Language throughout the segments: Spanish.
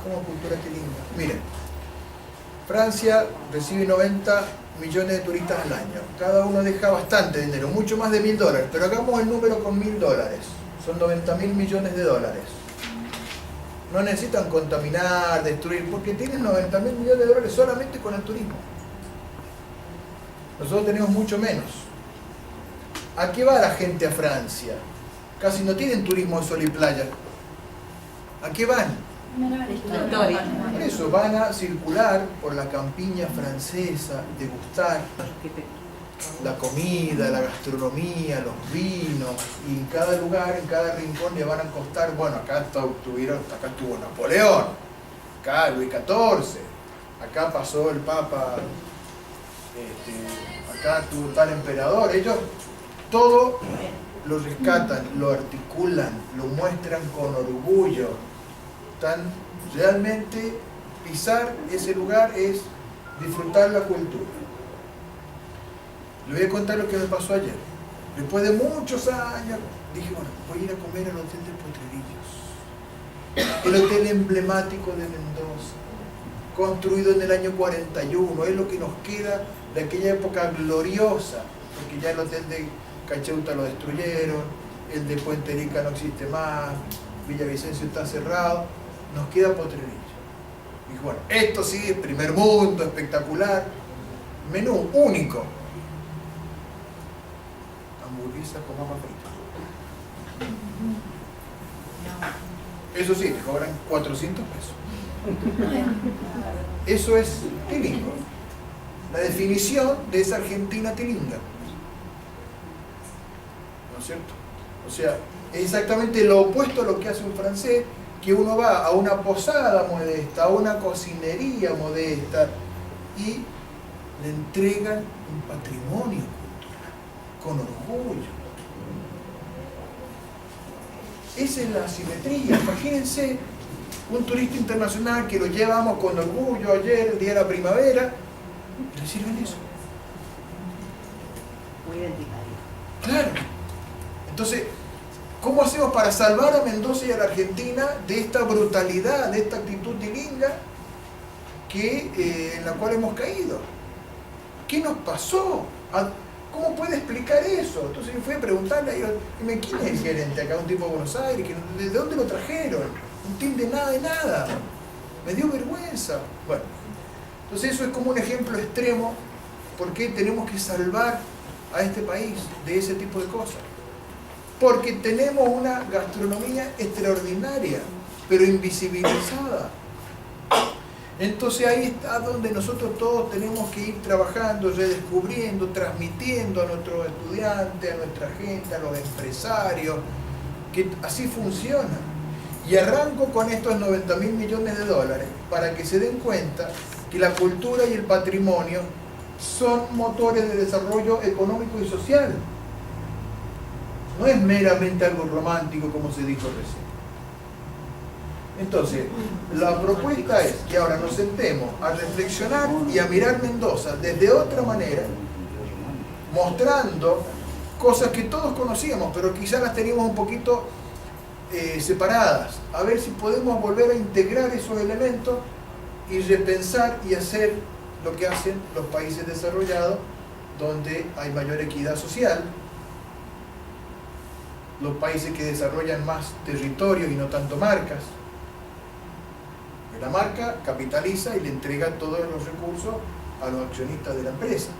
como cultura tilinga. Miren, Francia recibe 90 millones de turistas al año. Cada uno deja bastante dinero, mucho más de $1000, pero hagamos el número con $1000. Son 90.000 millones de dólares. No necesitan contaminar, destruir, porque tienen 90.000 millones de dólares solamente con el turismo. Nosotros tenemos mucho menos. ¿A qué va la gente a Francia? Casi no tienen turismo de sol y playa. ¿A qué van? Por eso van a circular por la campiña francesa, degustar la comida, la gastronomía, los vinos, y en cada lugar, en cada rincón le van a costar, bueno, acá estuvo Napoleón, acá Luis XIV, acá pasó el Papa, acá estuvo tal emperador. Ellos todo lo rescatan, lo articulan, lo muestran con orgullo. Realmente pisar ese lugar es disfrutar la cultura. Le voy a contar lo que me pasó ayer. Después de muchos años, dije, bueno, voy a ir a comer al Hotel de Potrerillos. El hotel emblemático de Mendoza, construido en el año 41, es lo que nos queda de aquella época gloriosa, porque ya el hotel de Cacheuta lo destruyeron, el de Puente Rica no existe más, Villavicencio está cerrado, nos queda Potrerillos. Dije, bueno, esto sí es primer mundo, espectacular, menú único. Hamburguesa con papa frita. Eso sí, te cobran 400 pesos. Eso es tilingo. La definición de esa Argentina tilinga. ¿No es cierto? O sea, es exactamente lo opuesto a lo que hace un francés, que uno va a una posada modesta, a una cocinería modesta, y le entregan un patrimonio con orgullo. Esa es la asimetría. Imagínense un turista internacional que lo llevamos con orgullo ayer, el día de la primavera, y le sirven eso. Muy identitario. Claro. Entonces, ¿cómo hacemos para salvar a Mendoza y a la Argentina de esta brutalidad, de esta actitud tilinga en la cual hemos caído? ¿Qué nos pasó? ¿Cómo puede explicar eso? Entonces yo fui a preguntarle a ellos, ¿quién es el gerente acá? Un tipo de Buenos Aires, ¿de dónde lo trajeron? Un team de nada. Me dio vergüenza. Bueno, entonces eso es como un ejemplo extremo por qué tenemos que salvar a este país de ese tipo de cosas. Porque tenemos una gastronomía extraordinaria, pero invisibilizada. Entonces ahí está donde nosotros todos tenemos que ir trabajando, redescubriendo, transmitiendo a nuestros estudiantes, a nuestra gente, a los empresarios, que así funciona. Y arranco con estos 90.000 millones de dólares para que se den cuenta que la cultura y el patrimonio son motores de desarrollo económico y social. No es meramente algo romántico como se dijo recién. Entonces, la propuesta es que ahora nos sentemos a reflexionar y a mirar Mendoza desde otra manera, mostrando cosas que todos conocíamos, pero quizás las teníamos un poquito separadas. A ver si podemos volver a integrar esos elementos y repensar y hacer lo que hacen los países desarrollados, donde hay mayor equidad social, los países que desarrollan más territorios y no tanto marcas. La marca capitaliza y le entrega todos los recursos a los accionistas de la empresa.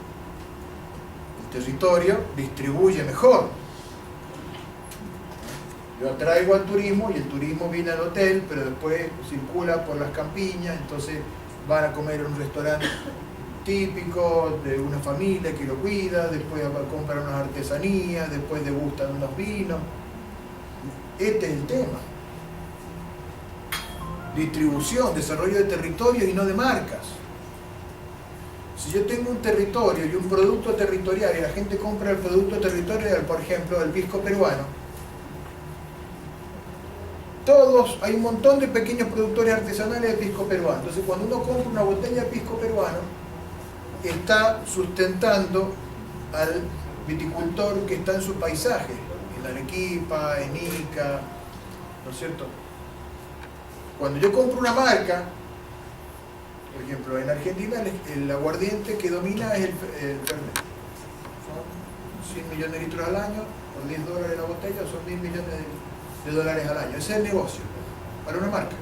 El territorio distribuye mejor. Yo atraigo al turismo y el turismo viene al hotel, pero después circula por las campiñas, entonces van a comer en un restaurante típico de una familia que lo cuida, después compran unas artesanías, después degustan unos vinos. Este es el tema. Distribución, desarrollo de territorios y no de marcas. Si yo tengo un territorio y un producto territorial y la gente compra el producto territorial, por ejemplo, el pisco peruano, hay un montón de pequeños productores artesanales de pisco peruano. Entonces, cuando uno compra una botella de pisco peruano, está sustentando al viticultor que está en su paisaje, en Arequipa, en Ica, ¿no es cierto? Cuando yo compro una marca, por ejemplo, en Argentina el aguardiente que domina es el Fernet. Son 100 millones de litros al año, por $10 la botella, son 10 millones de dólares al año. Ese es el negocio para una marca.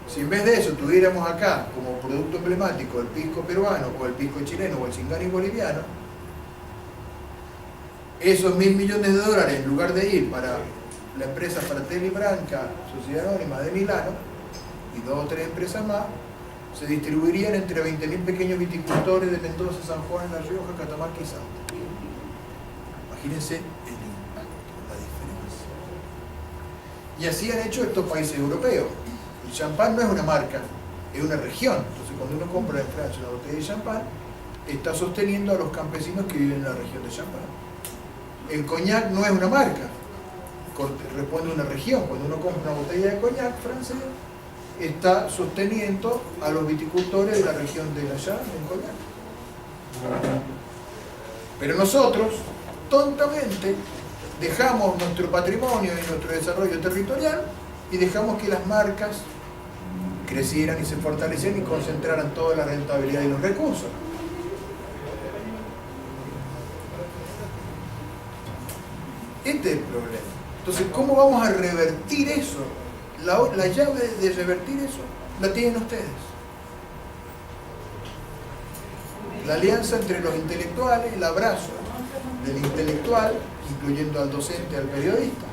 Si en vez de eso tuviéramos acá como producto emblemático el pisco peruano o el pisco chileno o el Singani boliviano, esos 1.000 millones de dólares, en lugar de ir para la empresa Fratelli Branca, Sociedad Anónima de Milano, y 2 o 3 empresas más, se distribuirían entre 20.000 pequeños viticultores de Mendoza, San Juan, La Rioja, Catamarca y Salta. Imagínense el impacto, la diferencia. Y así han hecho estos países europeos. El champán no es una marca, es una región. Entonces cuando uno compra en Francia una botella de champán, está sosteniendo a los campesinos que viven en la región de champán. El coñac no es una marca, responde a una región. Cuando uno compra una botella de coñac francés, está sosteniendo a los viticultores de la región de allá, en coñac. Pero nosotros, tontamente, dejamos nuestro patrimonio y nuestro desarrollo territorial y dejamos que las marcas crecieran y se fortalecieran y concentraran toda la rentabilidad y los recursos. Este es el problema. Entonces, ¿cómo vamos a revertir eso? La llave de revertir eso la tienen ustedes. La alianza entre los intelectuales, el abrazo del intelectual, incluyendo al docente, al periodista,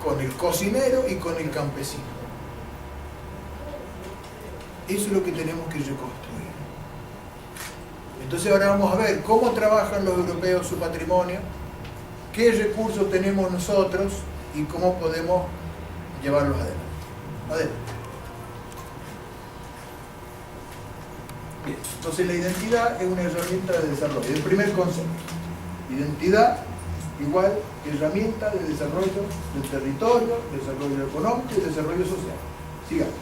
con el cocinero y con el campesino. Eso es lo que tenemos que reconstruir. Entonces ahora vamos a ver cómo trabajan los europeos su patrimonio, qué recursos tenemos nosotros y cómo podemos llevarlos adelante. Adelante. Bien, entonces la identidad es una herramienta de desarrollo. El primer concepto. Identidad igual herramienta de desarrollo del territorio, desarrollo económico y desarrollo social. Sigamos.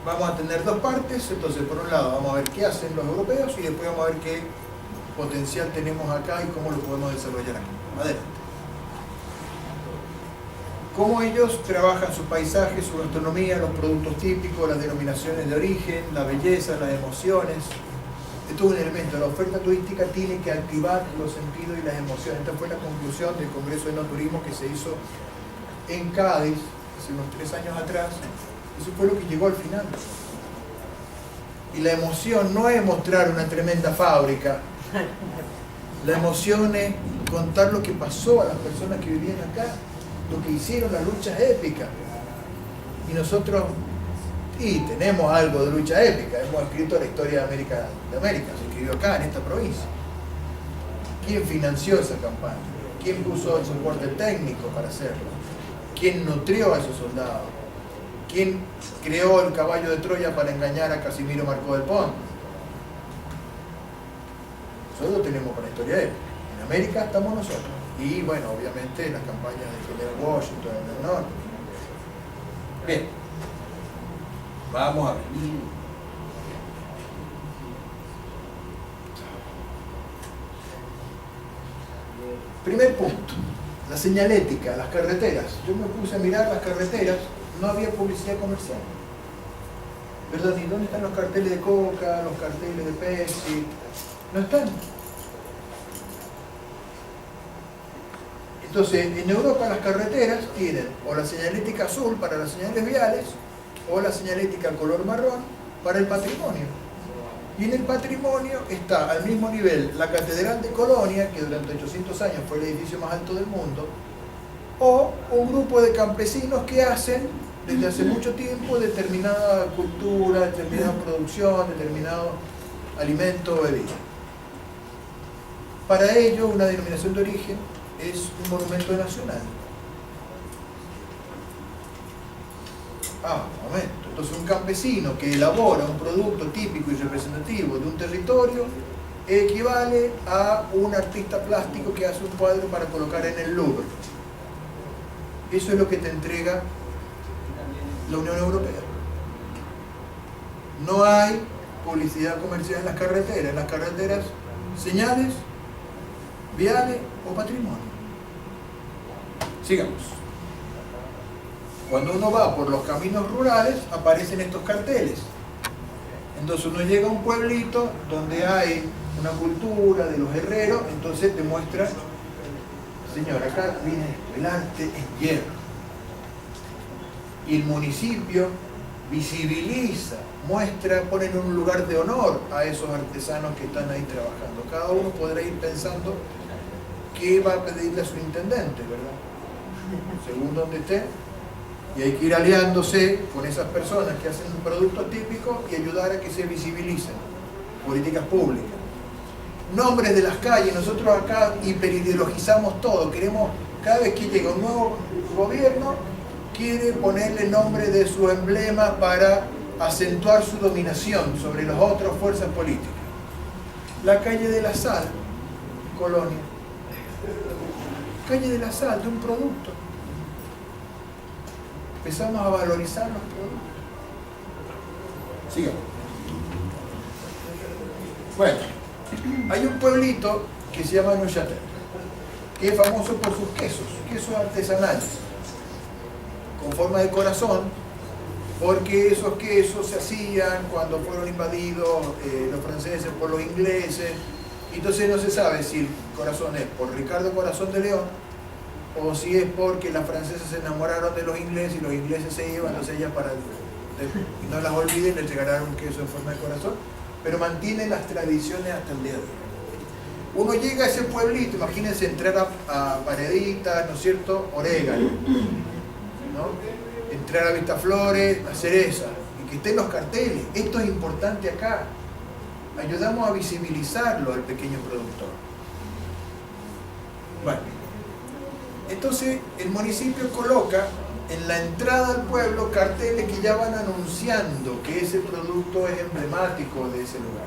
Vamos a tener 2 partes. Entonces, por un lado vamos a ver qué hacen los europeos y después vamos a ver qué potencial tenemos acá y cómo lo podemos desarrollar aquí. Adelante. Cómo ellos trabajan su paisaje, su gastronomía, los productos típicos, las denominaciones de origen, la belleza, las emociones. Esto es un elemento. La oferta turística tiene que activar los sentidos y las emociones. Esta fue la conclusión del Congreso de No Turismo que se hizo en Cádiz hace unos 3 años atrás. Eso fue lo que llegó al final. Y la emoción no es mostrar una tremenda fábrica. La emoción es contar lo que pasó a las personas que vivían acá, lo que hicieron, las luchas épicas. Y nosotros tenemos algo de lucha épica. Hemos escrito la historia de América, se escribió acá, en esta provincia. ¿Quién financió esa campaña? ¿Quién puso el soporte técnico para hacerlo? ¿Quién nutrió a esos soldados? ¿Quién creó el caballo de Troya para engañar a Casimiro Marcó del Pont? Nosotros tenemos para la historia épica. En América estamos nosotros. Y bueno, obviamente las campañas de General Washington en el norte. Bien. Vamos a ver. Primer punto. La señalética, las carreteras. Yo me puse a mirar las carreteras. No había publicidad comercial. ¿Verdad? ¿Y dónde están los carteles de Coca, los carteles de Pepsi? No están. Entonces, en Europa las carreteras tienen o la señalética azul para las señales viales o la señalética color marrón para el patrimonio. Y en el patrimonio está al mismo nivel la Catedral de Colonia, que durante 800 años fue el edificio más alto del mundo, o un grupo de campesinos que hacen desde hace mucho tiempo determinada cultura, determinada producción, determinado alimento o bebida. Para ello, una denominación de origen es un monumento nacional. Un momento. Entonces un campesino que elabora un producto típico y representativo de un territorio equivale a un artista plástico que hace un cuadro para colocar en el Louvre. Eso es lo que te entrega la Unión Europea. No hay publicidad comercial en las carreteras. En las carreteras, señales, viales o patrimonio. Sigamos. Cuando uno va por los caminos rurales, aparecen estos carteles. Entonces uno llega a un pueblito donde hay una cultura de los herreros, entonces te muestra, señor, acá viene el arte en hierro. Y el municipio visibiliza, muestra, pone en un lugar de honor a esos artesanos que están ahí trabajando. Cada uno podrá ir pensando qué va a pedirle a su intendente, ¿verdad? Según donde esté. Y hay que ir aliándose con esas personas que hacen un producto típico y ayudar a que se visibilicen políticas públicas. Nombres de las calles, nosotros acá hiperideologizamos todo, queremos, cada vez que llega un nuevo gobierno, quiere ponerle nombre de su emblema para acentuar su dominación sobre las otras fuerzas políticas. La calle de la Sal, Colonia. Calle de la Sal, de un producto. Empezamos a valorizar los productos. Sigamos. Bueno, hay un pueblito que se llama Neuchâtel, que es famoso por sus quesos artesanales, con forma de corazón, porque esos quesos se hacían cuando fueron invadidos los franceses por los ingleses. Entonces no se sabe si el corazón es por Ricardo Corazón de León o si es porque las francesas se enamoraron de los ingleses y los ingleses se iban, entonces ellas para y no las olviden le regalaron un queso en forma de corazón, pero mantienen las tradiciones hasta el día de hoy. Uno llega a ese pueblito, imagínense entrar a Pareditas, ¿no es cierto?, Orégano, ¿no? Entrar a Vistaflores, a Cereza, y que estén los carteles. Esto es importante acá. Ayudamos a visibilizarlo al pequeño productor. Bueno, entonces el municipio coloca en la entrada al pueblo carteles que ya van anunciando que ese producto es emblemático de ese lugar.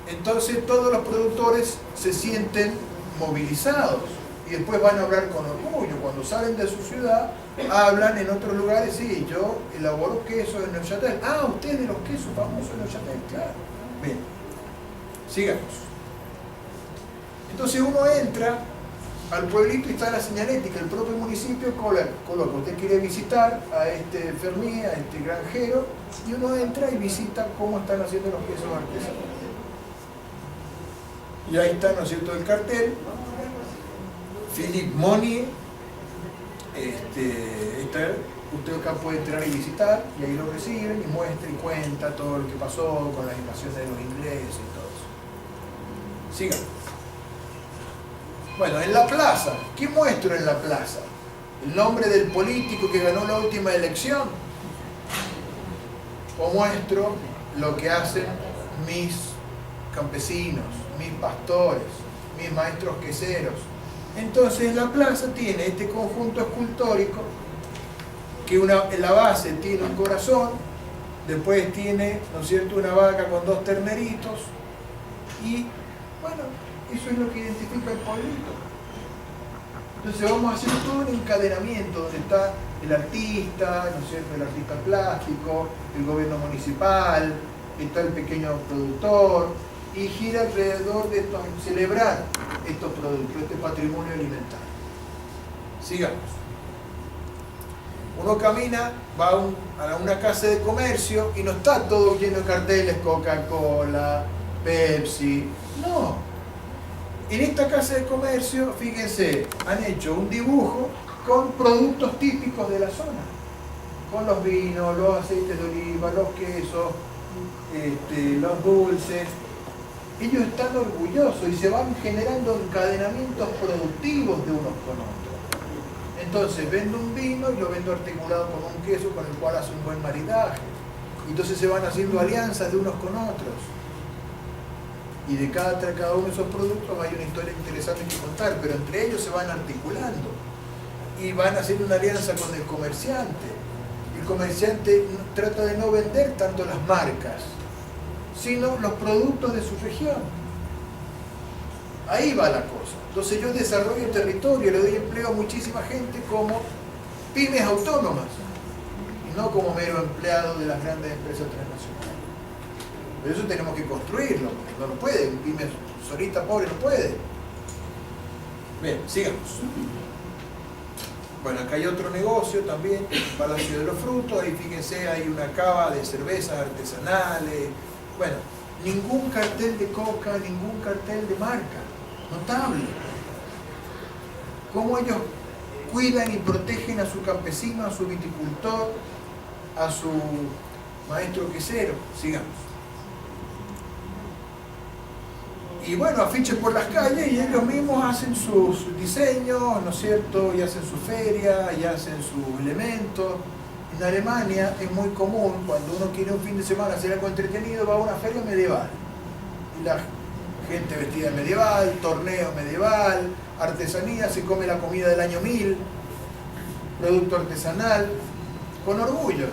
Entonces todos los productores se sienten movilizados y después van a hablar con orgullo. Cuando salen de su ciudad, hablan en otros lugares, sí, yo elaboro queso en Neuchâtel. Ah, ustedes los quesos famosos en Neuchâtel, claro. Bien, sigamos. Entonces uno entra al pueblito y está la señalética, el propio municipio coloca, usted quiere visitar a este Fermier, a este granjero, y uno entra y visita cómo están haciendo los quesos artesanales. Y ahí está, ¿no es cierto?, el cartel, Philippe Monnier, usted acá puede entrar y visitar, y ahí lo reciben, y muestra y cuenta todo lo que pasó con las invasiones de los ingleses y todo eso. Sigamos. Bueno, en la plaza, ¿qué muestro en la plaza? ¿El nombre del político que ganó la última elección? ¿O muestro lo que hacen mis campesinos, mis pastores, mis maestros queseros? Entonces la plaza tiene este conjunto escultórico que en la base tiene un corazón, después tiene, ¿no es cierto?, una vaca con dos terneritos y, bueno, eso es lo que identifica el pueblito. Entonces vamos a hacer todo un encadenamiento donde está el artista, ¿no es cierto?, el artista plástico, el gobierno municipal, está el pequeño productor, y gira alrededor de esto, celebrar estos productos, este patrimonio alimentario. Sigamos. Uno camina, va a una casa de comercio y no está todo lleno de carteles, Coca-Cola, Pepsi, no. En esta casa de comercio, fíjense, han hecho un dibujo con productos típicos de la zona, con los vinos, los aceites de oliva, los quesos, los dulces. Ellos están orgullosos y se van generando encadenamientos productivos de unos con otros. Entonces vendo un vino y lo vendo articulado con un queso con el cual hace un buen maridaje. Entonces se van haciendo alianzas de unos con otros. Y de cada uno de esos productos hay una historia interesante que contar, pero entre ellos se van articulando. Y van haciendo una alianza con el comerciante. El comerciante trata de no vender tanto las marcas, sino los productos de su región. Ahí va la cosa. Entonces yo desarrollo territorio, le doy empleo a muchísima gente como pymes autónomas, y no como mero empleado de las grandes empresas transnacionales. Pero eso tenemos que construirlo, porque no lo puede, un pyme solita pobre no puede. Bien, sigamos. Bueno, acá hay otro negocio también, el Palacio de los Frutos, ahí fíjense, hay una cava de cervezas artesanales, bueno, ningún cartel de coca, ningún cartel de marca, notable. Cómo ellos cuidan y protegen a su campesino, a su viticultor, a su maestro quesero. Sigamos. Y bueno, afiches por las calles y ellos mismos hacen sus diseños, ¿no es cierto? Y hacen su feria, y hacen sus elementos. En Alemania es muy común, cuando uno quiere un fin de semana hacer algo entretenido, va a una feria medieval. Y la gente vestida medieval, torneo medieval, artesanía, se come la comida del año 1000, producto artesanal, con orgullo.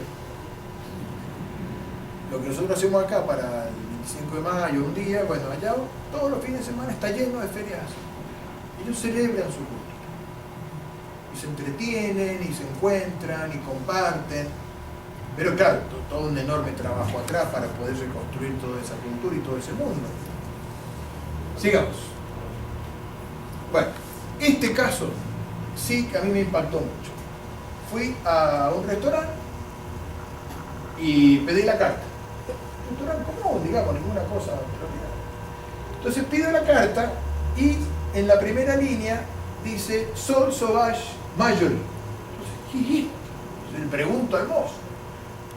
Lo que nosotros hacemos acá para el 25 de mayo, un día, bueno, allá todos los fines de semana está lleno de ferias. Ellos celebran su cultura. Y se entretienen, y se encuentran, y comparten. Pero claro, todo un enorme trabajo atrás para poder reconstruir toda esa cultura y todo ese mundo. Sigamos. Bueno, este caso sí que a mí me impactó mucho. Fui a un restaurante y pedí la carta. Un restaurante común, digamos, ninguna cosa extraordinaria. Entonces pido la carta y en la primera línea dice Sol Sauvage Majoli. Entonces, ¿qué es esto? Le pregunto al mozo.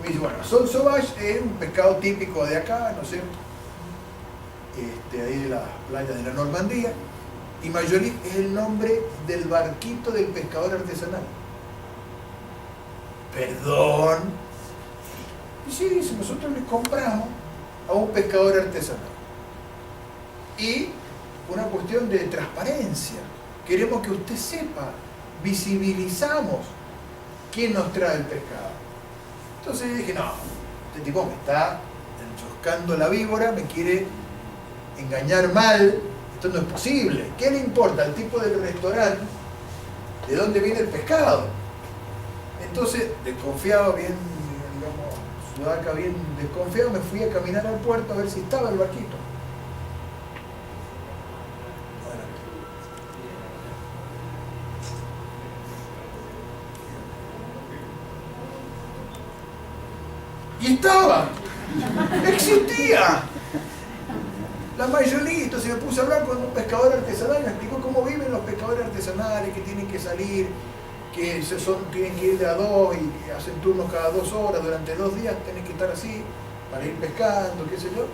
Me dice, bueno, Sol Sauvage es un pescado típico de acá, ¿no es cierto? Ahí de las playas de la Normandía. Y Majoli es el nombre del barquito del pescador artesanal. Perdón. Y sí, dice, nosotros le compramos a un pescador artesanal. Y una cuestión de transparencia. Queremos que usted sepa, visibilizamos quién nos trae el pescado. Entonces dije, no, este tipo me está enroscando la víbora, me quiere engañar mal, esto no es posible. ¿Qué le importa al tipo del restaurante de dónde viene el pescado? Entonces, desconfiado, bien, digamos, sudaca, bien desconfiado, me fui a caminar al puerto a ver si estaba el barquito. Y estaba, existía la Majoli. Entonces me puse a hablar con un pescador artesanal, me explicó cómo viven los pescadores artesanales, que tienen que salir, que tienen que ir de a dos y hacen turnos cada 2 horas, durante 2 días tenés que estar así para ir pescando, qué sé yo.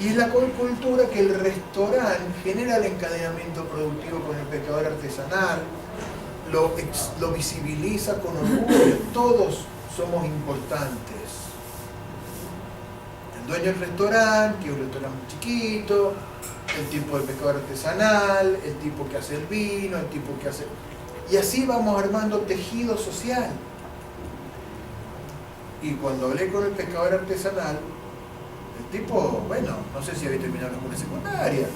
Y es la cultura que el restaurante genera el encadenamiento productivo con el pescador artesanal, lo visibiliza con orgullo, todos somos importantes. El dueño del restaurante, que es un restaurante muy chiquito, el tipo del pescador artesanal, el tipo que hace el vino, el tipo que hace... Y así vamos armando tejido social. Y cuando hablé con el pescador artesanal, el tipo, bueno, no sé si había terminado la escuela secundaria,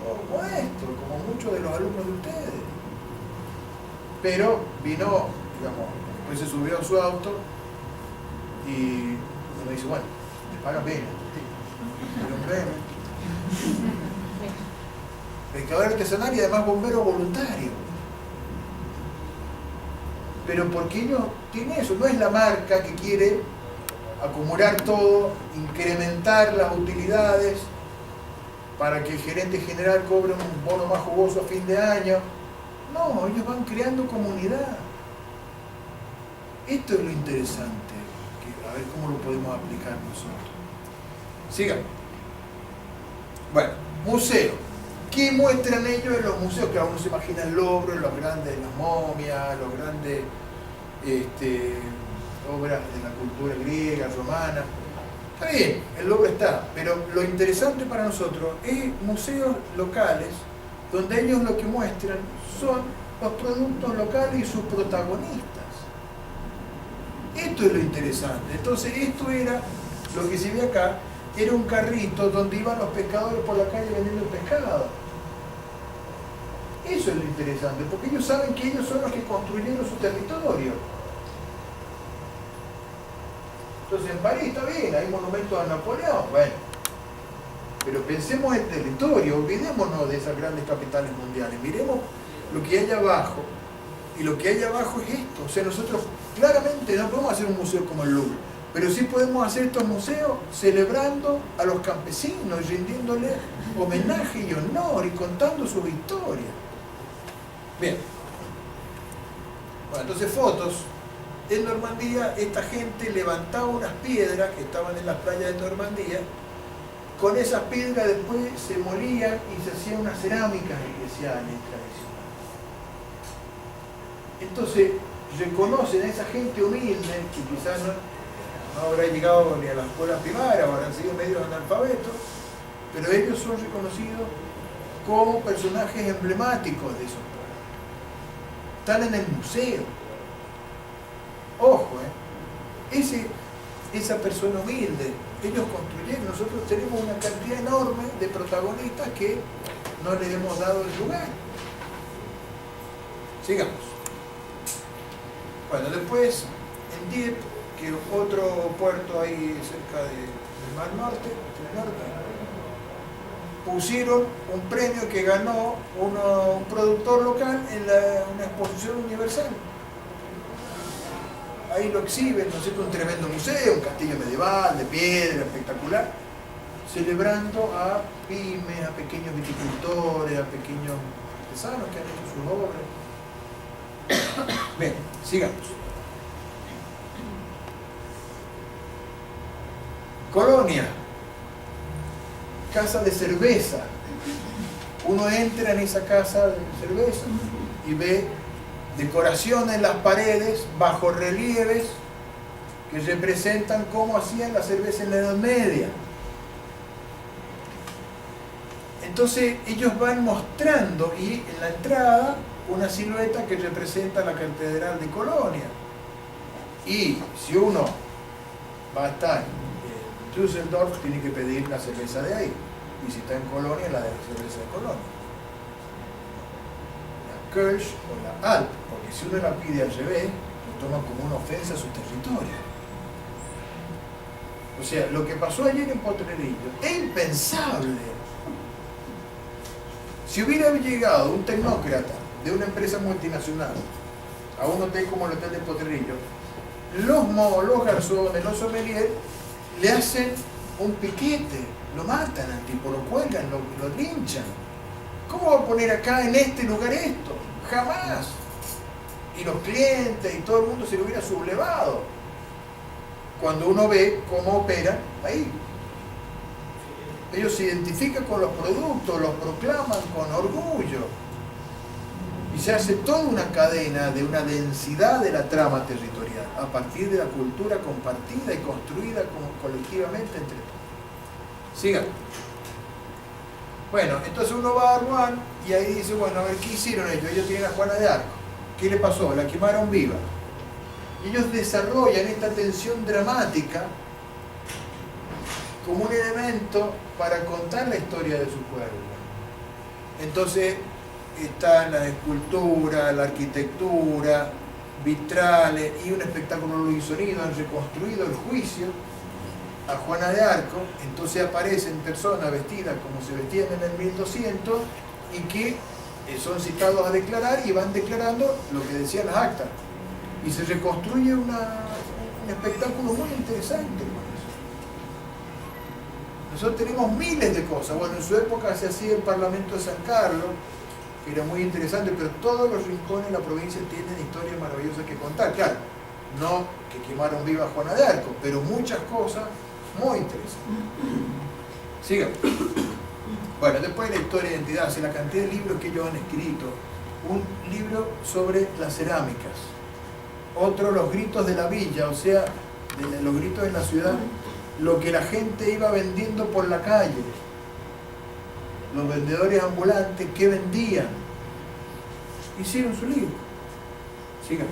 o maestro, como muchos de los alumnos de ustedes. Pero vino, digamos, después se subió a su auto y me dice, bueno, le pagan bien, pero un premio. Pescador artesanal y además bombero voluntario. Pero porque no tiene eso, no es la marca que quiere acumular todo, incrementar las utilidades para que el gerente general cobre un bono más jugoso a fin de año. No, ellos van creando comunidad. Esto es lo interesante, a ver cómo lo podemos aplicar nosotros. Sigamos. Bueno, museo. ¿Qué muestran ellos en los museos? Que uno se imagina el Louvre, los grandes, las momias, los grandes obras de la cultura griega, romana. Está bien, el Louvre está, pero lo interesante para nosotros es museos locales donde ellos lo que muestran son los productos locales y sus protagonistas. Esto es lo interesante. Entonces esto era, lo que se ve acá, era un carrito donde iban los pescadores por la calle vendiendo el pescado. Eso es lo interesante, porque ellos saben que ellos son los que construyeron su territorio. Entonces en París está bien, hay monumentos a Napoleón, bueno. Pero pensemos en el territorio, olvidémonos de esas grandes capitales mundiales, miremos lo que hay abajo, Y lo que hay abajo es esto. O sea, nosotros claramente no podemos hacer un museo como el Louvre, pero sí podemos hacer estos museos celebrando a los campesinos, rindiéndoles homenaje y honor y contando sus historias. Bien. Bueno, entonces fotos. En Normandía esta gente levantaba unas piedras que estaban en las playas de Normandía. Con esas piedras después se molían y se hacían unas cerámicas especiales, tradicionales. Entonces reconocen a esa gente humilde que quizás no habrá llegado ni a la escuela primaria o habrán sido medios analfabetos, pero ellos son reconocidos como personajes emblemáticos de esos pueblos. Están en el museo. Ojo, esa persona humilde, ellos construyeron, nosotros tenemos una cantidad enorme de protagonistas que no les hemos dado el lugar. Sigamos. Bueno, después en Dieppe, que es otro puerto ahí cerca del Mar Norte, pusieron un premio que ganó un productor local en una exposición universal. Ahí lo exhiben, ¿no es cierto? Un tremendo museo, un castillo medieval, de piedra, espectacular, celebrando a pymes, a pequeños viticultores, a pequeños artesanos que han hecho sus obras. Bien, sigamos. Colonia, casa de cerveza. Uno entra en esa casa de cerveza y ve decoración en las paredes, bajorrelieves que representan cómo hacían la cerveza en la Edad Media. Entonces ellos van mostrando, y en la entrada una silueta que representa la Catedral de Colonia. Y si uno va a estar en Düsseldorf, tiene que pedir la cerveza de ahí, y si está en Colonia, la de la cerveza de Colonia. Kirsch o la Alp, porque si uno la pide al revés, lo toma como una ofensa a su territorio. O sea, lo que pasó ayer en Potrerillo es impensable. Si hubiera llegado un tecnócrata de una empresa multinacional a un hotel como el Hotel de Potrerillo, los garzones, los sommeliers, le hacen un piquete, lo matan al tipo, lo cuelgan, lo linchan. ¿Cómo va a poner acá en este lugar esto? Jamás. Y los clientes y todo el mundo se lo hubiera sublevado cuando uno ve cómo operan ahí. Ellos se identifican con los productos, los proclaman con orgullo. Y se hace toda una cadena de una densidad de la trama territorial a partir de la cultura compartida y construida colectivamente entre todos. Sigan. Bueno, entonces uno va a Rouen y ahí dice, bueno, a ver, ¿qué hicieron ellos? Ellos tienen a Juana de Arco. ¿Qué le pasó? La quemaron viva. Y ellos desarrollan esta tensión dramática como un elemento para contar la historia de su pueblo. Entonces están la escultura, la arquitectura, vitrales y un espectáculo de luz y sonido. Han reconstruido el juicio a Juana de Arco. Entonces aparecen personas vestidas como se vestían en el 1200 y que son citados a declarar y van declarando lo que decían las actas. Y se reconstruye un espectáculo muy interesante con eso. Nosotros tenemos miles de cosas. Bueno, en su época se hacía el Parlamento de San Carlos, que era muy interesante, pero todos los rincones de la provincia tienen historias maravillosas que contar. Claro, no que quemaron viva a Juana de Arco, pero muchas cosas muy interesantes. Sigamos. Bueno, después de la historia de identidad, o sea, la cantidad de libros que ellos han escrito. Un libro sobre las cerámicas. Otro, los gritos de la villa, o sea, los gritos de la ciudad. Lo que la gente iba vendiendo por la calle. Los vendedores ambulantes, ¿qué vendían? Hicieron su libro. Sigan.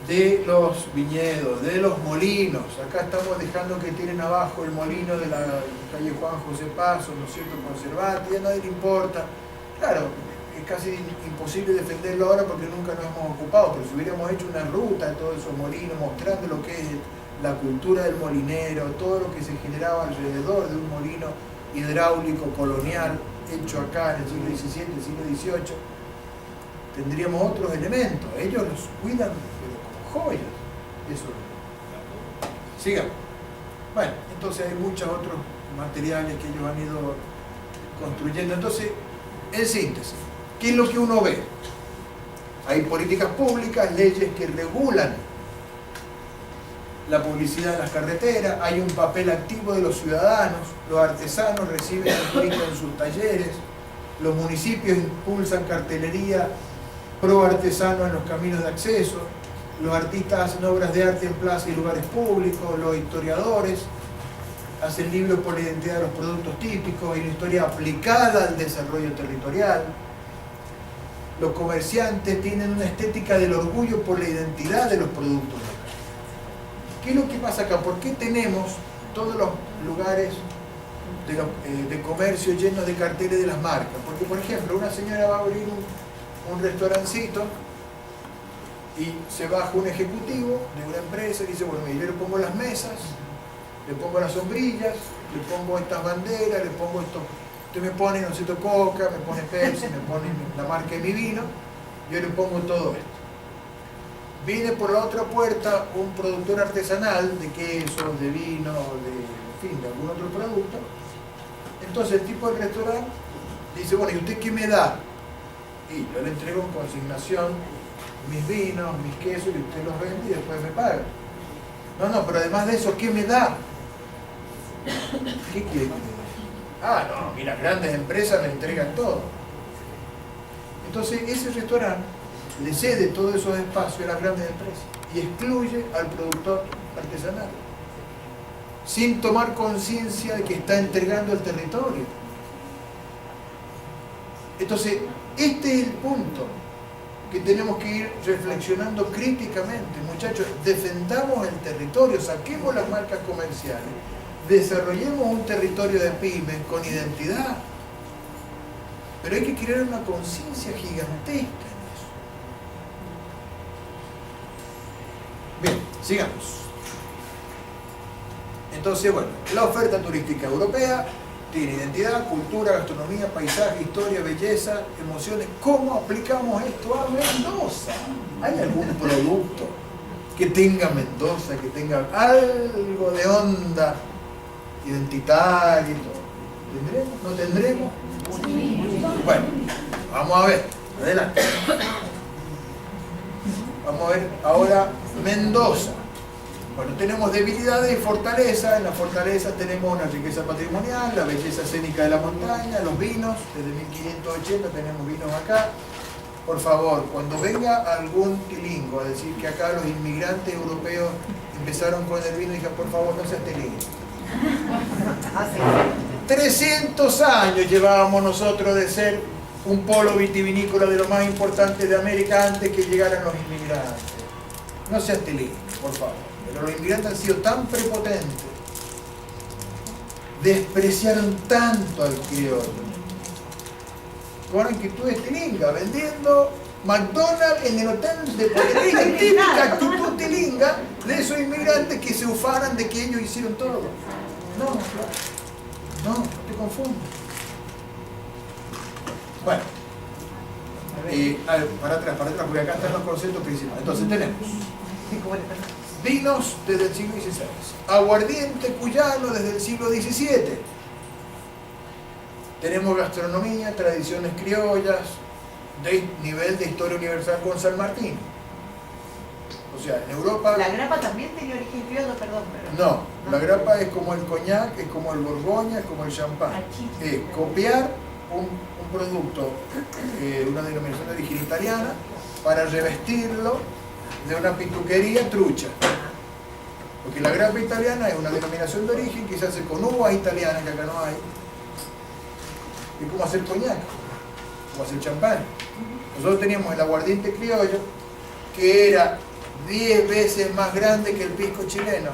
De los viñedos, de los molinos. Acá estamos dejando que tienen abajo el molino de la calle Juan José Paso, ¿no es cierto?, Conservante, y a nadie le importa. Claro, es casi imposible defenderlo ahora porque nunca nos hemos ocupado, pero si hubiéramos hecho una ruta de todos esos molinos, mostrando lo que es la cultura del molinero, todo lo que se generaba alrededor de un molino hidráulico colonial, hecho acá en el siglo XVII, el siglo XVIII, tendríamos otros elementos. Ellos los cuidan como joyas. Eso. Sigamos. Bueno, entonces hay muchos otros materiales que ellos han ido construyendo. Entonces, en síntesis, ¿qué es lo que uno ve? Hay políticas públicas, leyes que regulan la publicidad en las carreteras, hay un papel activo de los ciudadanos, los artesanos reciben al turismo en sus talleres, los municipios impulsan cartelería pro artesano en los caminos de acceso, los artistas hacen obras de arte en plazas y lugares públicos, los historiadores hacen libros por la identidad de los productos típicos, hay una historia aplicada al desarrollo territorial. Los comerciantes tienen una estética del orgullo por la identidad de los productos locales. ¿Qué es lo que pasa acá? ¿Por qué tenemos todos los lugares de comercio llenos de carteles de las marcas? Porque, por ejemplo, una señora va a abrir un restaurancito y se baja un ejecutivo de una empresa y dice, bueno, yo le pongo las mesas, le pongo las sombrillas, le pongo estas banderas, le pongo esto. Usted me pone, no sé, Coca, me pone Pepsi, me pone la marca de mi vino, yo le pongo todo esto. Viene por la otra puerta un productor artesanal de queso, de vino, de algún otro producto. Entonces el tipo del restaurante dice, bueno, ¿y usted qué me da? Y yo le entrego en consignación mis vinos, mis quesos, y usted los vende y después me paga. No, pero además de eso, ¿qué me da? ¿Qué quiere que me dé? Ah, no, mira, grandes empresas me entregan todo. Entonces ese restaurante le cede todos esos espacios a las grandes empresas y excluye al productor artesanal sin tomar conciencia de que está entregando el territorio. Entonces este es el punto que tenemos que ir reflexionando críticamente. Muchachos, defendamos el territorio, saquemos las marcas comerciales, desarrollemos un territorio de pymes con identidad, pero hay que crear una conciencia gigantesca. Bien, sigamos. Entonces, bueno, la oferta turística europea tiene identidad, cultura, gastronomía, paisaje, historia, belleza, emociones. ¿Cómo aplicamos esto a Mendoza? ¿Hay algún producto que tenga Mendoza, que tenga algo de onda identitaria y todo? ¿Tendremos? ¿No tendremos? Bueno, vamos a ver. Adelante. Vamos a ver ahora Mendoza. Bueno, tenemos debilidades y fortalezas. En la fortaleza tenemos una riqueza patrimonial, la belleza escénica de la montaña, los vinos. Desde 1580 tenemos vinos acá. Por favor, cuando venga algún tilingo a decir que acá los inmigrantes europeos empezaron con el vino, digan, por favor, no seas tilingo. 300 años llevábamos nosotros de ser un polo vitivinícola de lo más importante de América antes que llegaran los inmigrantes. No seas tilingo, por favor. Pero los inmigrantes han sido tan prepotentes, despreciaron tanto al criollo, con actitudes tilinga, vendiendo McDonald's en el hotel de Poletica, típica actitud tilinga de esos inmigrantes que se ufaran de que ellos hicieron todo. No te confundas. Bueno, para atrás, porque acá están los conceptos principales. Entonces tenemos vinos desde el siglo XVI, aguardiente cuyano desde el siglo XVII, tenemos gastronomía, tradiciones criollas, de nivel de historia universal con San Martín. O sea, en Europa... ¿La grapa también tenía origen criollo? Perdón. Pero... No, la grapa es como el coñac, es como el borgoña, es como el champán. Es copiar un producto, una denominación de origen italiana, para revestirlo de una pituquería trucha. Porque la grapa italiana es una denominación de origen que se hace con uvas italianas, que acá no hay. Es como hacer coñac, como hacer champán. Nosotros teníamos el aguardiente criollo, que era 10 veces más grande que el pisco chileno.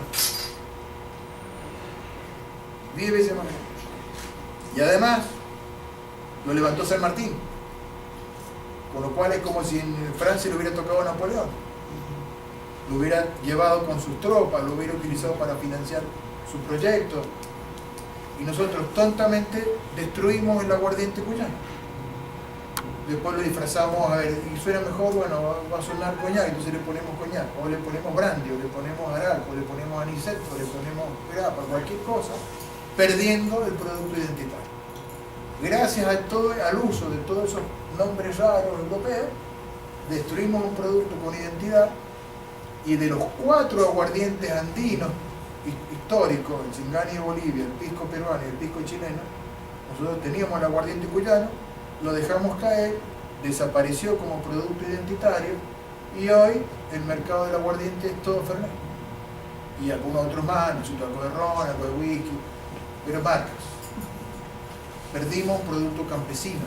10 veces más grande. Y además, lo levantó San Martín. Con lo cual es como si en Francia le hubiera tocado a Napoleón. Lo hubiera llevado con sus tropas, lo hubiera utilizado para financiar su proyecto. Y nosotros tontamente destruimos el aguardiente cuyano. después lo disfrazamos, a ver, y suena mejor, bueno, va a sonar coñac, entonces le ponemos coñac, o le ponemos brandy, o le ponemos aral, o le ponemos anisette, o le ponemos grapa, cualquier cosa, perdiendo el producto identitario. Gracias al uso de todos esos nombres raros europeos, destruimos un producto con identidad, y de los 4 aguardientes andinos históricos, el Singani de Bolivia, el pisco peruano y el pisco chileno, nosotros teníamos el aguardiente cuyano, lo dejamos caer, desapareció como producto identitario, y hoy el mercado del aguardiente es todo Fernet. Y algunos otros más, no sé, algo de ron, algo de whisky, pero marcas. Perdimos producto campesino.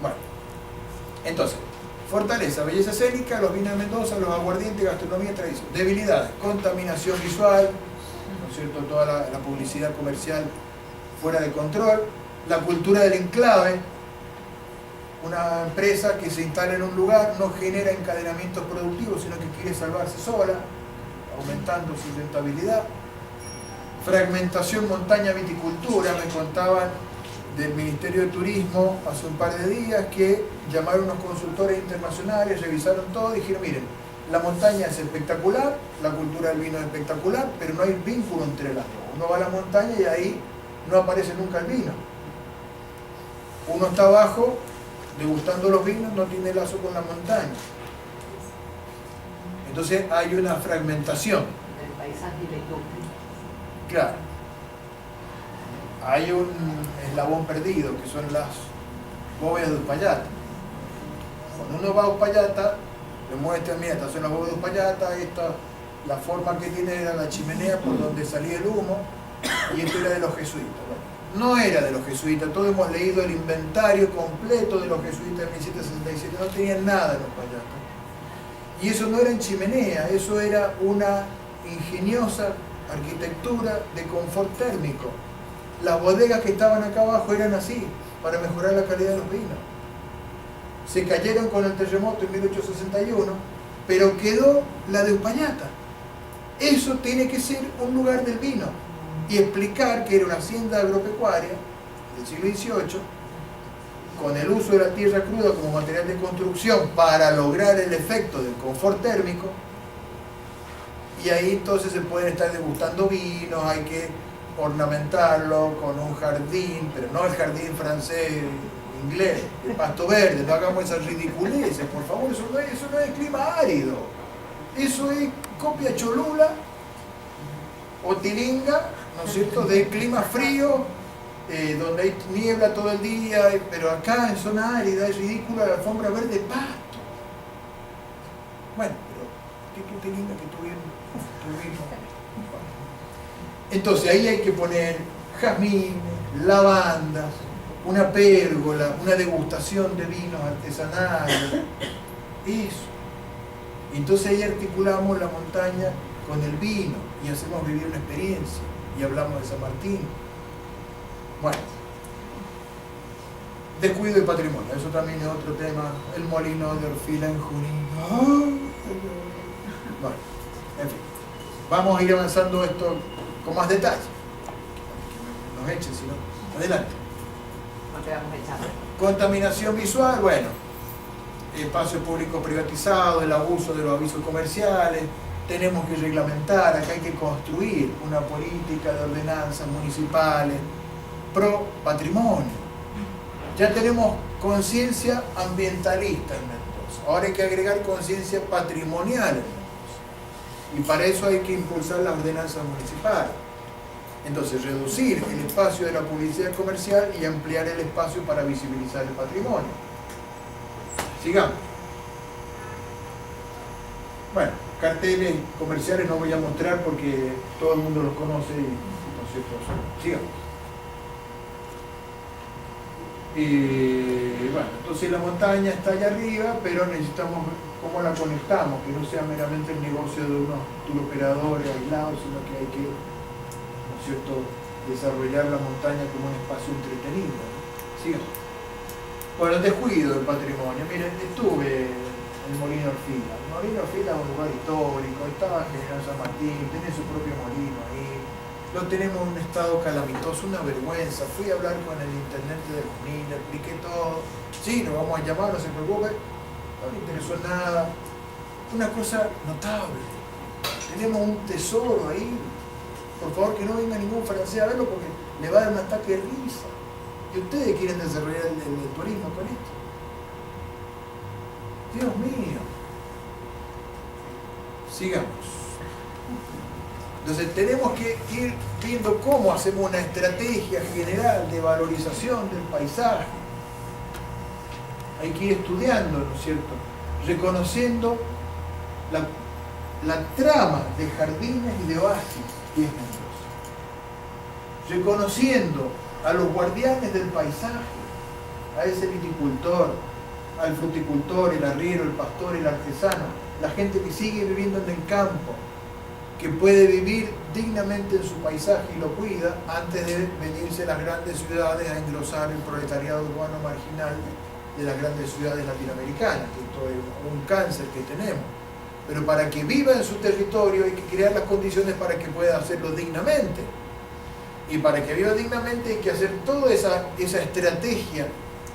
Bueno, entonces, fortaleza, belleza escénica, los vinos de Mendoza, los aguardientes, gastronomía y tradición. Debilidades, contaminación visual, ¿no es cierto? Toda la publicidad comercial fuera de control. La cultura del enclave, una empresa que se instala en un lugar no genera encadenamientos productivos, sino que quiere salvarse sola, aumentando su rentabilidad. Fragmentación, montaña, viticultura. Me contaban del Ministerio de Turismo hace un par de días que llamaron unos consultores internacionales, revisaron todo y dijeron, miren, la montaña es espectacular, la cultura del vino es espectacular, pero no hay vínculo entre las dos. Uno va a la montaña y ahí no aparece nunca el vino. Uno está abajo degustando los vinos, no tiene lazo con la montaña. Entonces hay una fragmentación. El paisaje y la industria. Claro. Hay un eslabón perdido, que son las bóvedas de Uspallata. Cuando uno va a Uspallata, le muestran, mira, estas son las bóvedas de Uspallata, esta, la forma que tiene era la chimenea por donde salía el humo, y esto era de los jesuitas. No era de los jesuitas, todos hemos leído el inventario completo de los jesuitas de 1767, no tenían nada en Uspallata. Y eso no era en chimenea, eso era una ingeniosa arquitectura de confort térmico. Las bodegas que estaban acá abajo eran así, para mejorar la calidad de los vinos. Se cayeron con el terremoto en 1861, pero quedó la de Uspallata. Eso tiene que ser un lugar del vino. Y explicar que era una hacienda agropecuaria del siglo XVIII, con el uso de la tierra cruda como material de construcción para lograr el efecto del confort térmico, y ahí entonces se pueden estar degustando vinos, hay que ornamentarlo con un jardín, pero no el jardín francés, inglés, el pasto verde, no hagamos esas ridiculeces, por favor, eso no es clima árido, eso es copia Cholula o Tiringa, ¿no es cierto?, de clima frío, donde hay niebla todo el día, pero acá en zona árida es ridícula la alfombra verde pasto. Bueno, pero ¿qué Tiringa que tuvimos? Entonces ahí hay que poner jazmín, lavandas, una pérgola, una degustación de vinos artesanales, eso. Entonces ahí articulamos la montaña con el vino y hacemos vivir una experiencia y hablamos de San Martín. Bueno, descuido de patrimonio, eso también es otro tema, el molino de Orfila en Junín. Bueno, en fin, vamos a ir avanzando esto con más detalle. Nos echen, si no, adelante. No te vamos a echar. Contaminación visual, bueno, espacios públicos privatizados, el abuso de los avisos comerciales. Tenemos que reglamentar, acá hay que construir una política de ordenanzas municipales pro patrimonio. Ya tenemos conciencia ambientalista en Mendoza, ahora hay que agregar conciencia patrimonial en Mendoza. Y para eso hay que impulsar las ordenanzas municipales. Entonces, reducir el espacio de la publicidad comercial y ampliar el espacio para visibilizar el patrimonio. Sigamos. Bueno, carteles comerciales no voy a mostrar porque todo el mundo los conoce y no sé, sigamos. Bueno, entonces la montaña está allá arriba, pero necesitamos ver cómo la conectamos, que no sea meramente el negocio de unos turoperadores aislados, sino que hay que, ¿no es cierto?, desarrollar la montaña como un espacio entretenido. Sigamos. Bueno, el descuido del patrimonio. Miren, estuve en el Molino Orfila. El Molino Orfila es un lugar histórico, estaba en General San Martín, tiene su propio molino ahí. lo tenemos en un estado calamitoso, una vergüenza. Fui a hablar con el intendente de Junín, le expliqué todo. Sí, lo vamos a llamar, no se preocupe. No le interesó nada. Una cosa notable. Tenemos un tesoro ahí. Por favor, que no venga ningún francés a verlo porque le va a dar un ataque de risa. Y ustedes quieren desarrollar el turismo con esto. Dios mío. Sigamos. Entonces tenemos que ir viendo cómo hacemos una estrategia general de valorización del paisaje. Hay que ir estudiando, ¿no es cierto? Reconociendo la trama de jardines y de oasis que es Mendoza. Reconociendo a los guardianes del paisaje, a ese viticultor, al fruticultor, el arriero, el pastor, el artesano, la gente que sigue viviendo en el campo, que puede vivir dignamente en su paisaje y lo cuida antes de venirse a las grandes ciudades a engrosar el proletariado urbano marginal de las grandes ciudades latinoamericanas, que esto es un cáncer que tenemos. Pero para que viva en su territorio hay que crear las condiciones para que pueda hacerlo dignamente. Y para que viva dignamente hay que hacer toda esa estrategia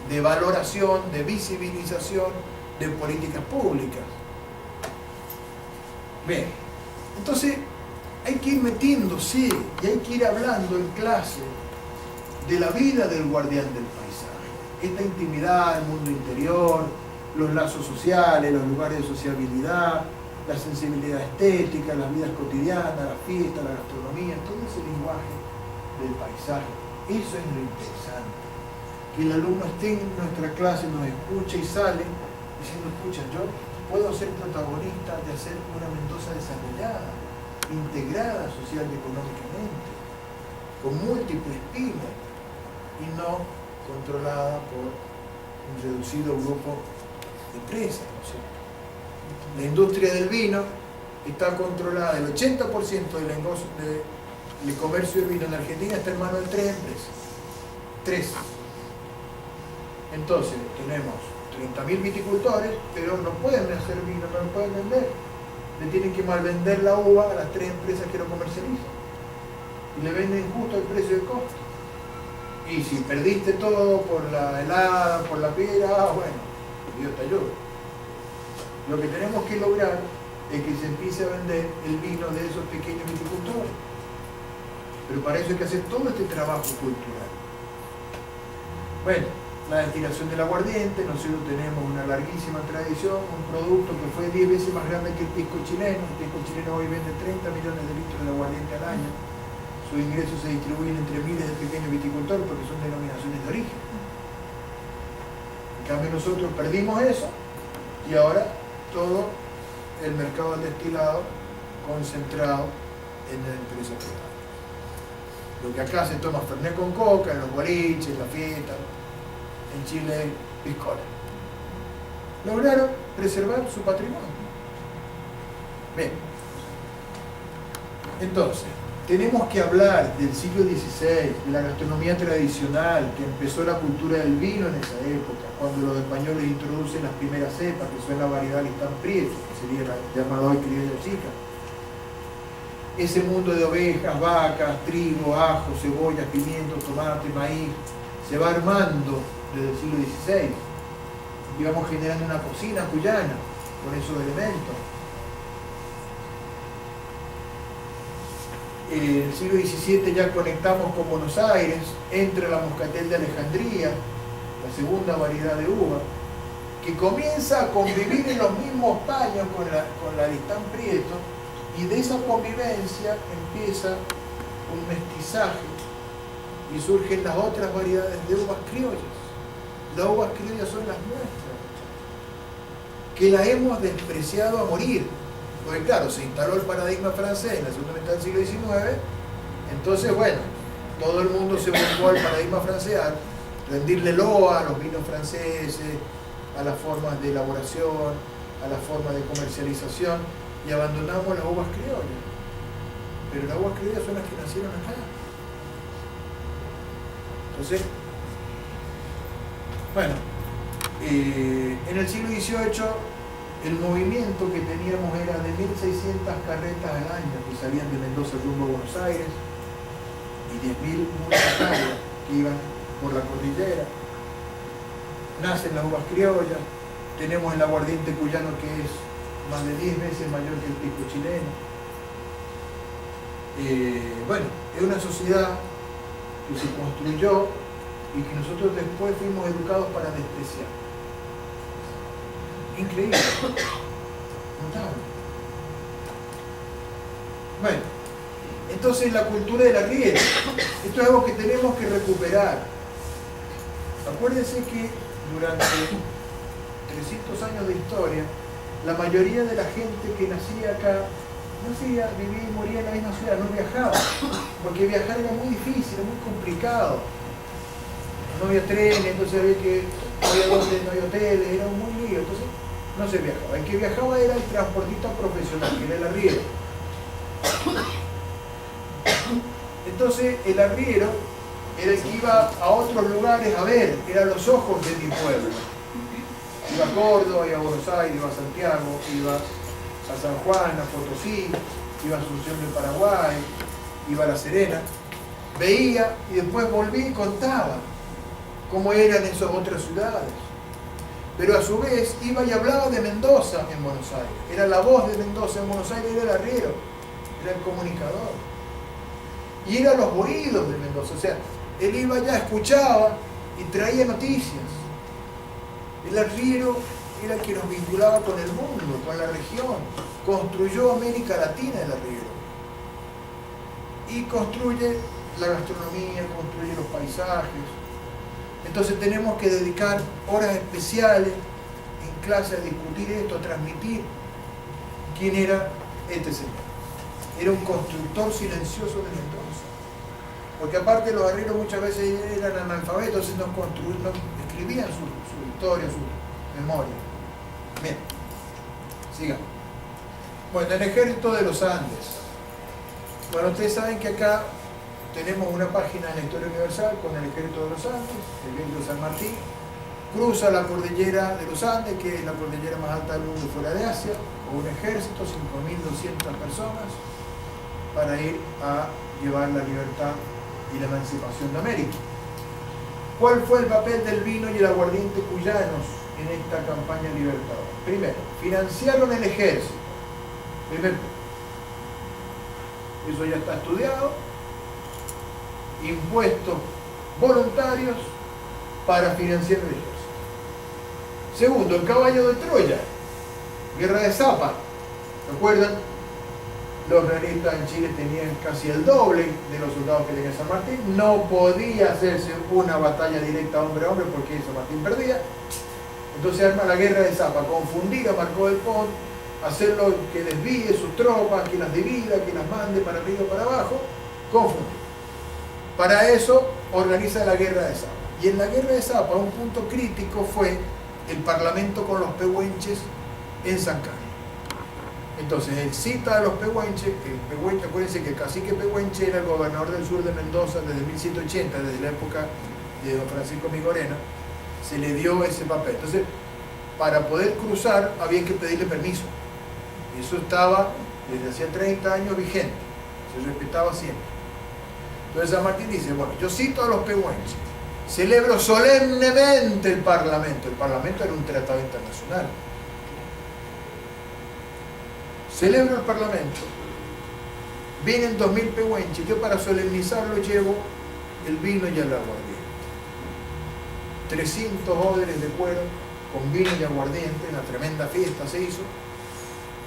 de valoración, de visibilización de políticas públicas. Bien, entonces hay que ir metiéndose y hay que ir hablando en clase de la vida del guardián del paisaje. Esta intimidad, el mundo interior, los lazos sociales, los lugares de sociabilidad, la sensibilidad estética, las vidas cotidianas, la fiesta, la gastronomía, todo ese lenguaje del paisaje. Eso es lo interesante. Que el alumno esté en nuestra clase, nos escuche y sale diciendo, escucha, yo puedo ser protagonista de hacer una Mendoza desarrollada, integrada social y económicamente, con múltiples pymes y no controlada por un reducido grupo de empresas, ¿no es cierto? La industria del vino está controlada, el 80% del comercio de vino en Argentina está en manos de 3 empresas. 3. Entonces, tenemos 30.000 viticultores, pero no pueden hacer vino, no lo pueden vender. Le tienen que malvender la uva a las 3 empresas que lo comercializan. Y le venden justo el precio de costo. Y si perdiste todo por la helada, por la piedra, bueno, Dios te ayude. Lo que tenemos que lograr es que se empiece a vender el vino de esos pequeños viticultores. Pero para eso hay que hacer todo este trabajo cultural. Bueno, la destilación del aguardiente, nosotros tenemos una larguísima tradición, un producto que fue 10 veces más grande que el pisco chileno. El pisco chileno hoy vende 30 millones de litros de aguardiente al año. Sus ingresos se distribuyen entre miles de pequeños viticultores porque son denominaciones de origen. En cambio nosotros perdimos eso y ahora todo el mercado del destilado concentrado en la empresa privada. Lo que acá se toma Fernet con coca, en los boliches, en la fiesta, en Chile, piscola. Lograron preservar su patrimonio. Bien. Entonces, tenemos que hablar del siglo XVI, de la gastronomía tradicional, que empezó la cultura del vino en esa época, cuando los españoles introducen las primeras cepas, que son la variedad Listán Prieto, que sería la llamada hoy criolla chica. Ese mundo de ovejas, vacas, trigo, ajo, cebolla, pimiento, tomate, maíz, se va armando desde el siglo XVI. Y vamos generando una cocina cuyana con esos elementos. En el siglo XVII ya conectamos con Buenos Aires, entra la Moscatel de Alejandría, la segunda variedad de uva, que comienza a convivir en los mismos paños con la Listán Prieto, y de esa convivencia empieza un mestizaje y surgen las otras variedades de uvas criollas. Las uvas criollas son las nuestras, que las hemos despreciado a morir. Porque claro, se instaló el paradigma francés en la segunda mitad del siglo XIX, entonces bueno, todo el mundo se volcó al paradigma francés, a rendirle loa a los vinos franceses, a las formas de elaboración, a las formas de comercialización, y abandonamos las uvas criollas. Pero las uvas criollas son las que nacieron acá. Entonces, bueno, en el siglo XVIII el movimiento que teníamos era de 1.600 carretas al año que salían de Mendoza rumbo a Buenos Aires, y 10.000 mulas que iban por la cordillera. Nacen las uvas criollas, tenemos el aguardiente cuyano que es más de 10 veces mayor que el pisco chileno. Bueno, es una sociedad que se construyó y que nosotros después fuimos educados para despreciar. Increíble. Notable. Bueno, entonces la cultura del arriero. Esto es algo que tenemos que recuperar. Acuérdense que durante 300 años de historia, la mayoría de la gente que nacía acá, nacía, vivía y moría en la misma ciudad, no viajaba, porque viajar era muy difícil, muy complicado. No había trenes, entonces había que, no había dónde, no había hoteles, era muy lío, entonces no se viajaba. El que viajaba era el transportista profesional, que era el arriero. Entonces el arriero era el que iba a otros lugares a ver, eran los ojos de mi pueblo. Iba a Córdoba, iba a Buenos Aires, iba a Santiago, iba a San Juan, a Potosí, iba a Asunción del Paraguay, iba a La Serena, veía y después volví y contaba cómo eran esas otras ciudades. Pero a su vez iba y hablaba de Mendoza en Buenos Aires. Era la voz de Mendoza en Buenos Aires, era el arriero, era el comunicador. Y eran los oídos de Mendoza, o sea, él iba allá, escuchaba y traía noticias. El arriero era el que nos vinculaba con el mundo, con la región. Construyó América Latina el arriero. Y construye la gastronomía, construye los paisajes. Entonces tenemos que dedicar horas especiales en clase a discutir esto, a transmitir quién era este señor. Era un constructor silencioso de Mendoza. Porque aparte los arrieros muchas veces eran analfabetos, entonces no escribían su historia, su memoria. Bien, sigamos. Bueno, el ejército de los Andes. Bueno, ustedes saben que acá tenemos una página en la Historia Universal con el ejército de los Andes, el ejército de San Martín, cruza la cordillera de los Andes, que es la cordillera más alta del mundo fuera de Asia, con un ejército, 5.200 personas, para ir a llevar la libertad y la emancipación de América. ¿Cuál fue el papel del vino y el aguardiente cuyanos en esta campaña libertadora? Primero, financiaron el ejército. Primer punto. Eso ya está estudiado. Impuestos voluntarios para financiar el ejército. Segundo, el caballo de Troya, guerra de Zapa. ¿Recuerdan? Los realistas en Chile tenían casi el doble de los soldados que tenía San Martín. No podía hacerse una batalla directa hombre a hombre porque San Martín perdía. Entonces arma la guerra de Zapa, confundir a Marcó del Pont, hacerlo que desvíe sus tropas, que las divida, que las mande para arriba o para abajo, confundir. Para eso organiza la guerra de Zapa. Y en la guerra de Zapa un punto crítico fue el parlamento con los pehuenches en San Carlos. Entonces él cita a los pehuenches, acuérdense que el cacique pehuenche era el gobernador del sur de Mendoza desde 1780, desde la época de don Francisco Migorena, se le dio ese papel. Entonces, para poder cruzar había que pedirle permiso. Eso estaba desde hacía 30 años vigente, se respetaba siempre. Entonces San Martín dice, bueno, yo cito a los pehuenches, celebro solemnemente el Parlamento era un tratado internacional. Celebro el Parlamento, vienen 2.000 pehuenches, yo para solemnizarlo llevo el vino y el aguardiente. 300 óderes de cuero con vino y aguardiente, una tremenda fiesta se hizo,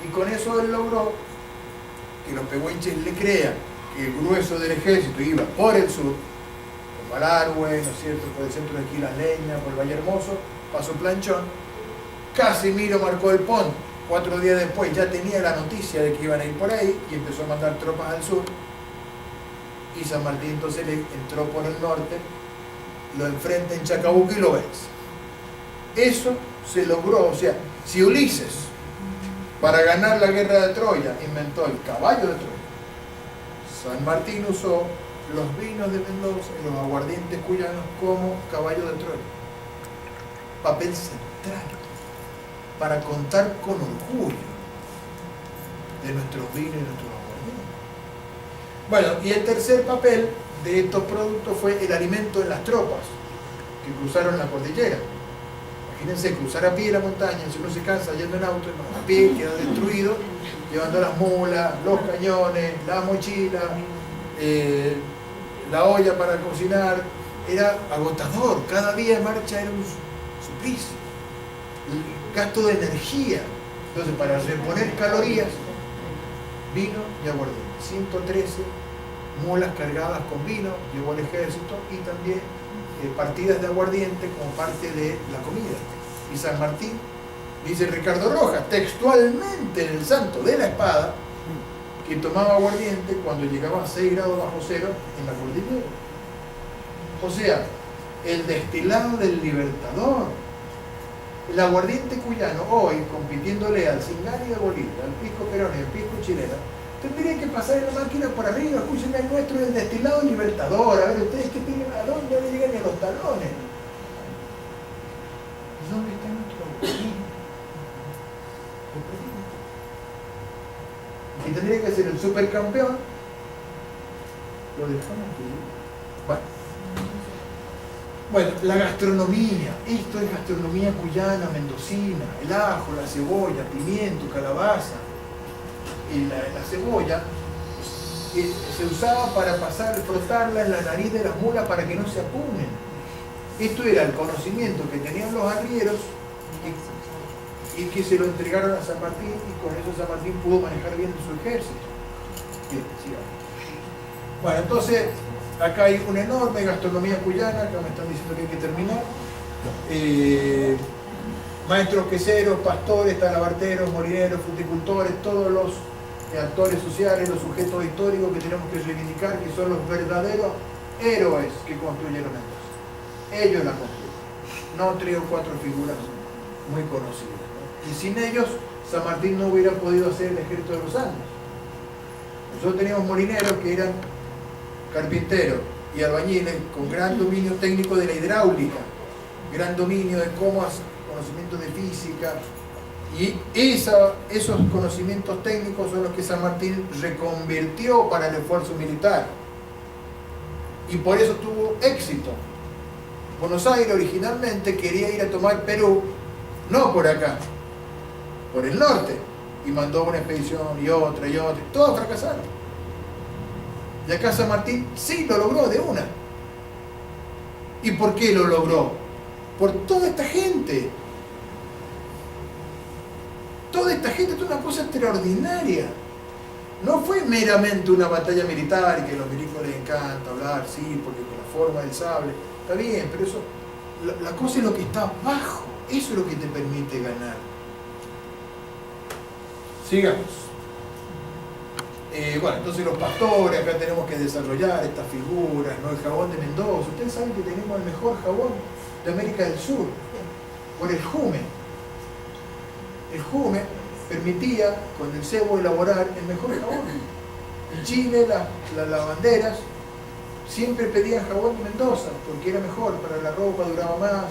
y con eso él logró que los pehuenches le crean que el grueso del ejército iba por el sur, por Malargüe, ¿no es cierto?, por el centro de aquí Las Leñas, por el Valle Hermoso, Paso Planchón. Casimiro Marcó del Pont, 4 días después ya tenía la noticia de que iban a ir por ahí y empezó a mandar tropas al sur, y San Martín entonces le entró por el norte, lo enfrenta en Chacabuco y lo vence. Eso se logró, o sea, si Ulises para ganar la guerra de Troya inventó el caballo de Troya, San Martín usó los vinos de Mendoza y los aguardientes cuyanos como caballo de Troya, papel central para contar con orgullo de nuestros vinos y nuestros aguardientes. Bueno, y el tercer papel de estos productos fue el alimento de las tropas que cruzaron la cordillera. Imagínense cruzar a pie la montaña, si uno se cansa yendo en auto, a pie queda destruido, llevando las mulas, los cañones, la mochila, la olla para cocinar. Era agotador, cada día de marcha era un suplicio, el gasto de energía. Entonces, para reponer calorías, vino y aguardiente. 113 mulas cargadas con vino llevó el ejército, y también partidas de aguardiente como parte de la comida. Y San Martín, dice Ricardo Rojas, textualmente en el Santo de la Espada, que tomaba aguardiente cuando llegaba a 6 grados bajo cero en la cordillera. O sea, el destilado del Libertador. El aguardiente cuyano hoy, compitiéndole al Singani de Bolivia, al pisco peruano y al pisco chileno, tendría que pasar en la máquina por arriba. Escuchen, el nuestro es el destilado Libertador. A ver, ustedes qué tienen, a dónde no llegan ni a los talones. ¿Dónde está nuestro aguardiente? Y tendría que ser el supercampeón. Lo dejamos aquí. Bueno, la gastronomía. Esto es gastronomía cuyana, mendocina. El ajo, la cebolla, pimiento, calabaza. Y la cebolla se usaba para frotarla en la nariz de las mulas para que no se apunen. Esto era el conocimiento que tenían los arrieros y que se lo entregaron a San Martín, y con eso San Martín pudo manejar bien su ejército. Bien, sigamos. Bueno, entonces acá hay una enorme gastronomía cuyana. Acá me están diciendo que hay que terminar. Maestros queseros, pastores, talabarteros, molineros, fruticultores, todos los actores sociales, los sujetos históricos que tenemos que reivindicar, que son los verdaderos héroes que construyeron Mendoza. Ellos la construyeron, no 3 o 4 figuras muy conocidas, ¿no? Y sin ellos San Martín no hubiera podido hacer el ejército de los Andes. Nosotros teníamos molineros que eran carpinteros y albañiles con gran dominio técnico de la hidráulica, gran dominio de cómo hacer, conocimientos de física, y esos conocimientos técnicos son los que San Martín reconvirtió para el esfuerzo militar, y por eso tuvo éxito. Buenos Aires originalmente quería ir a tomar Perú, no por acá, por el norte, y mandó una expedición y otra, y todos fracasaron. Y acá San Martín sí lo logró de una. ¿Y por qué lo logró? Por toda esta gente. Toda esta gente es una cosa extraordinaria. No fue meramente una batalla militar, y que a los milicos les encanta hablar, sí, porque con la forma del sable, está bien, pero eso, la cosa es lo que está abajo, eso es lo que te permite ganar. Sigamos. Bueno, entonces los pastores, acá tenemos que desarrollar estas figuras, ¿no? El jabón de Mendoza. Ustedes saben que tenemos el mejor jabón de América del Sur, por el jume. El jume permitía con el cebo elaborar el mejor jabón. En Chile las lavanderas siempre pedían jabón de Mendoza porque era mejor, para la ropa duraba más.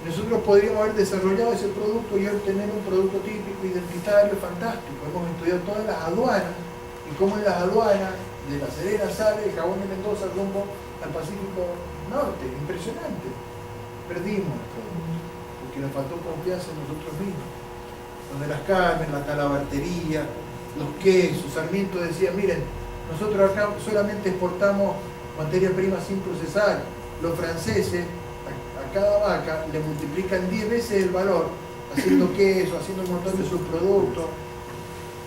Nosotros podríamos haber desarrollado ese producto y obtener un producto típico, identitario, fantástico. Hemos estudiado todas las aduanas y cómo en las aduanas de La Serena sale el jabón de Mendoza rumbo al Pacífico Norte. Impresionante. Perdimos el producto porque nos faltó confianza en nosotros mismos. Donde las carnes, la talabartería, los quesos. Sarmiento decía, miren, nosotros acá solamente exportamos materia prima sin procesar. Los franceses a cada vaca le multiplican 10 veces el valor, haciendo queso, haciendo un montón de subproductos.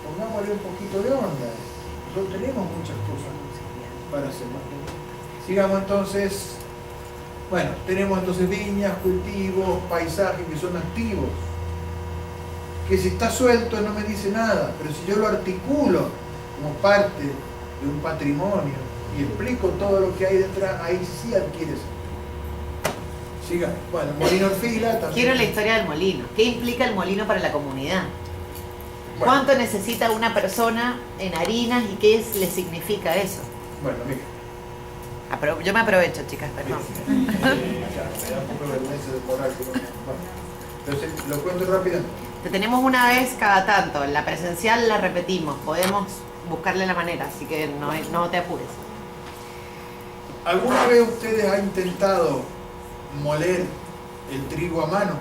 Pongámosle un poquito de onda. Nosotros tenemos muchas cosas para hacer. Sigamos entonces. Bueno, tenemos entonces viñas, cultivos, paisajes que son activos. Que si está suelto no me dice nada, pero si yo lo articulo como parte de un patrimonio y explico todo lo que hay detrás, ahí sí adquiere sentido. Siga. Bueno, molino Orfila también. Quiero la historia del molino. ¿Qué implica el molino para la comunidad? Bueno. ¿Cuánto necesita una persona en harinas y qué le significa eso? Bueno, mira. Yo me aprovecho, chicas, perdón. Me da un poco de vergüenza de moral, pero bueno. Entonces, lo cuento rápidamente. Te tenemos una vez cada tanto, en la presencial la repetimos, podemos buscarle la manera, así que no te apures. ¿Alguna vez ustedes han intentado moler el trigo a mano?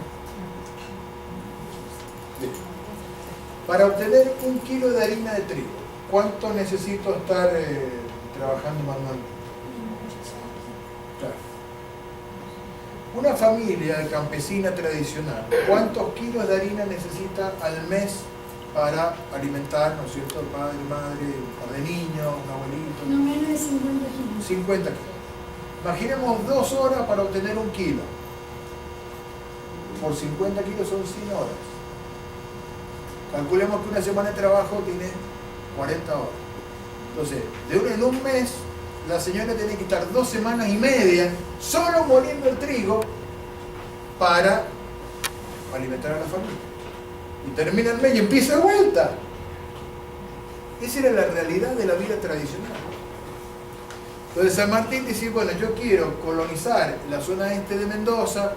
Para obtener 1 kilo de harina de trigo, ¿cuánto necesito estar trabajando manualmente? Claro. Una familia campesina tradicional, ¿cuántos kilos de harina necesita al mes para alimentar, ¿no es cierto?, padre, madre, un par de niños, un abuelito? No menos de 50 kilos. 50 kilos. Imaginemos 2 horas para obtener 1 kilo. Por 50 kilos son 100 horas. Calculemos que una semana de trabajo tiene 40 horas. Entonces, en un mes, la señora tiene que estar 2 semanas y media solo moliendo el trigo para alimentar a la familia. Y termina el mes y empieza de vuelta. Esa era la realidad de la vida tradicional. Entonces San Martín dice, bueno, yo quiero colonizar la zona este de Mendoza,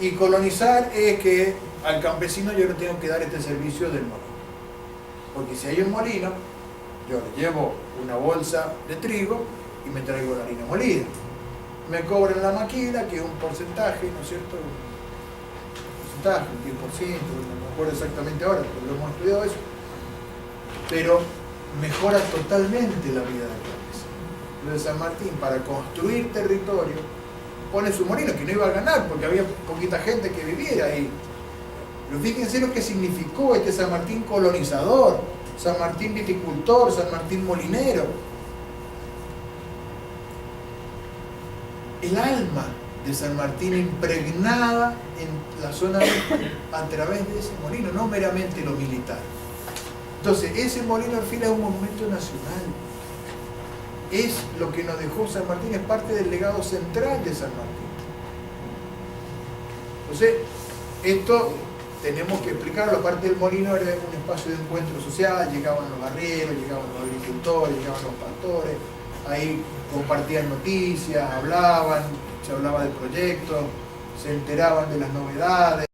y colonizar es que al campesino yo le tengo que dar este servicio del molino. Porque si hay un molino, yo le llevo una bolsa de trigo y me traigo la harina molida. Me cobran la máquina, que es un porcentaje, ¿no es cierto? Un porcentaje, un 10%, no me acuerdo exactamente ahora, porque lo hemos estudiado eso. Pero mejora totalmente la vida del campesino. Entonces San Martín, para construir territorio, pone su molino, que no iba a ganar porque había poquita gente que viviera ahí. Pero fíjense lo que significó este San Martín colonizador, San Martín viticultor, San Martín molinero. El alma de San Martín impregnada en la zona a través de ese molino, no meramente lo militar. Entonces, ese molino al fin es un monumento nacional. Es lo que nos dejó San Martín, es parte del legado central de San Martín. Entonces, esto tenemos que explicarlo. Aparte del molino era un espacio de encuentro social, llegaban los arrieros, llegaban los agricultores, llegaban los pastores, ahí compartían noticias, hablaban, se hablaba de proyectos, se enteraban de las novedades.